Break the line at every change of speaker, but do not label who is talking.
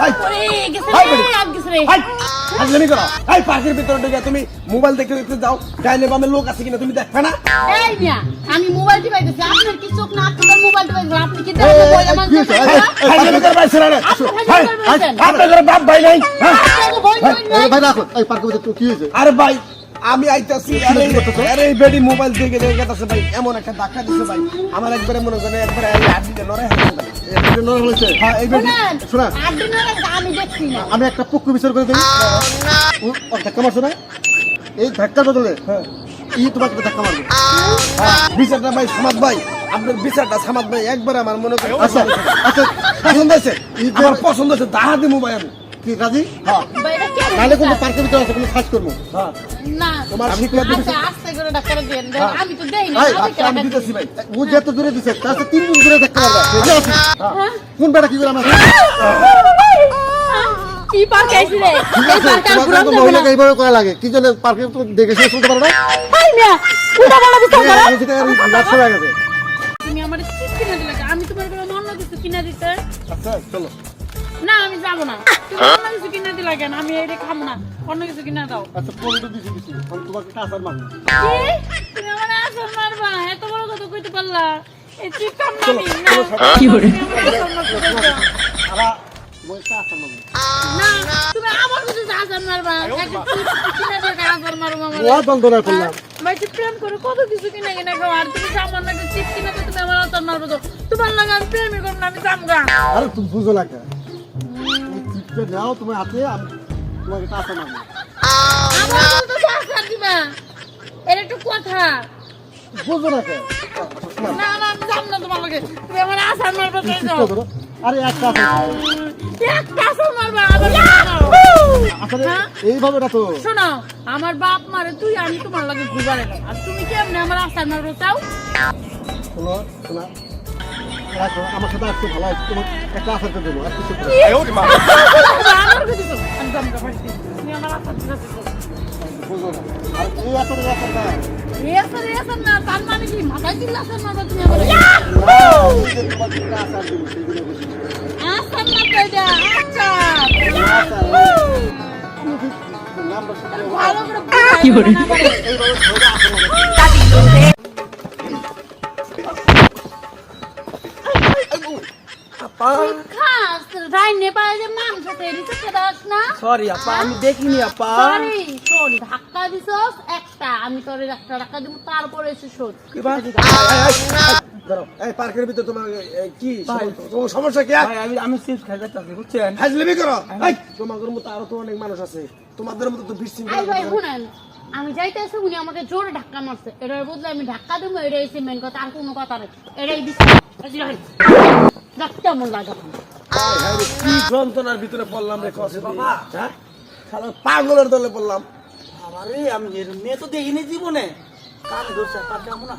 ওরে গেছে রে আগ গেছে রে
হাজলামি করো এই পার্কের ভিতরে ঢুকে তুমি মোবাইল দেখতে দেখতে যাও ডাইনে বামে লোক আছে কিনা তুমি দেখবে না
এই মিয়া আমি মোবাইল টিপাইতেছি আপনার কি চোখ না আপনার মোবাইল টিপাইতেছেন আপনি কি দেখেন বই আমার
হাজলামি করো ভাই ছেড়ে আপনাদের বাপ ভাই নাই
ভাই রাখো এই পার্কের ভিতরে কি হয়েছে?
আরে ভাই আমি আইতাছি আরে এই বেডি মোবাইল দেখে দেখে গেছে ভাই এমন একটা ধাক্কা দিছে ভাই আমার একবারে মনে করে একবারে এই আদিতে লড়াই হচ্ছে ভাই
এই নরম হয়েছে।
হ্যাঁ এই বেডি
শোনা
আমি দেখছি না
আমি একটা পক্ষ বিচার করে দিই ধাক্কা মারছো না এই ধাক্কার বদলে তোমাকে ধাক্কা মারবে।
বিচারটা ভাই সামাদ ভাই আপনার বিচারটা সামাদ ভাই একবারে আমার মনে করে
আচ্ছা আচ্ছা
পছন্দ হয়েছে আমার পছন্দ হয়েছে দাহা দিমু ভাই আমি
কি রাজি?
বাইরে কে
নাহলে কিন্তু পার্কের ভিতরে আছে কোনো সার্চ করবো।
হ্যাঁ
না
তোমার শিক্ষা
আচ্ছা আস্তে করে ডাক্তার দেন আমি তো দেই না
আমি দিতেছি ভাই
ও যত দূরে দিছে তার সাথে 3 গুণ দূরে ধাক্কা মারবে। কোন বেটা কি করে আমার
কি পার্ক আইছি রে এই পার্ক আর ঘুরাম যাবে না
মহিলাকে এইভাবে করা লাগে কি জন্য পার্কে তো দেখে শেষ করতে পারো না?
হাই মিয়া উল্টা পাল্টা বিচার করো
আমি সেটা লাস্ট হয়ে গেছে।
তুমি আমার চিপ কিনে দিলে আমি তোমার কোনো অন্য কিছু কিনে দিতে
আচ্ছা চলো
না আমি যাব না তুমি অন্য কিছু কিনে দিলা কেন আমি এটা খাবো না অন্য কিছু কিনে দাও
আচ্ছা পনেরো দিছি আমি তোমাকে কাঁচার মারবো।
কি তুমি আমার আসল মারবা এত বড় কথা কইতে পারলা এই চিপ কাম না আমি না
কি করে আবার মই কাঁচার মারবো
না তুমি আমার কাছে আসল মারবা একটা চিপ কিনে দিয়ে আসল মারবা আমার
ও বন্ধনা করলাম
ভাই তুই প্রেম করে কত কিছু কিনে কিনে খাও আর তুমি সামান্য একটা চিপ কিনে তো তুমি আমার আসল মারবো তো তোমার লাগে আমি প্রেমই করবো না আমি জামগা
আরে তুমি বুঝো না কেন চিপটা নাও তোমার হাতে আমি তোমাকে কাঁচা মারবো।
আমার তো সাথ দিবা এটা একটু কথা
বুঝো না কেন
না না আমি জানি না তোমার লাগে তুমি আমার আসার মারবা তাই
চিপটা
যাও
ধরো আরে এক কাঁচা
একটা আসার মারবা আবার
আসলে এইভাবে না তো
শোনো আমার বাপ মারে তুই আমি তোমার লাগে ঘুরবার এলাম আর তুমি কেমনে আমার আসার মারবো চাও
শোনো শোনা রাখো আমার সাথে আসতে ভালো আছে তোমার একটা আশা করে দেবো আর কিছু না।
আমার কিছু তো আমি জামগা পাইছি তুমি আমার আসার দিকে
বুঝো না আর এই আশা না
রেয়াসার না তার মানে কি মাথায় কিল্লা আসার মারবা তুমি আমার
তোমাকে একটা আশা দেবো সেইগুলো বুঝি
আসার না কইডা আচ্ছা
নাম্বার শুনে
ভালো করে কি করে
এইভাবে ধরে আসা
খাস রাইনে পায় যে মাংস তৈরি করতে দাস না
সরি আপা আমি দেখিনি আপা
সরি শোন ধাক্কা দিছস একটা আমি তোর একটা ধাক্কা দিব তারপরে এসে শোন
ধরো এই পার্কের ভিতরে তোমার কি তোমার সমস্যা কি আমি চিপস খাইতে চাচ্ছি বুঝছেন হাজলামি করো এই তোমাদের মতো আরো তো অনেক মানুষ আছে তোমাদের মতো তো বিশৃঙ্খলা
আই ভাই শুনেন আমি যাইতেছি উনি আমাকে জোরে ধাক্কা মারছে এটার বদলে আমি ধাক্কা দেবো এটাই হচ্ছে মেন কথা আর কোনো কথা নেই এটাই বিশ্বাস দেখতে মন লাগে
কি যন্ত্রণার ভিতরে পড়লাম রে কসে বাবা হ্যাঁ শালা পাগলের দলে পড়লাম
আমারে আমি মেয়ে তো দেখিনি জীবনে কান ধরছে পারলাম না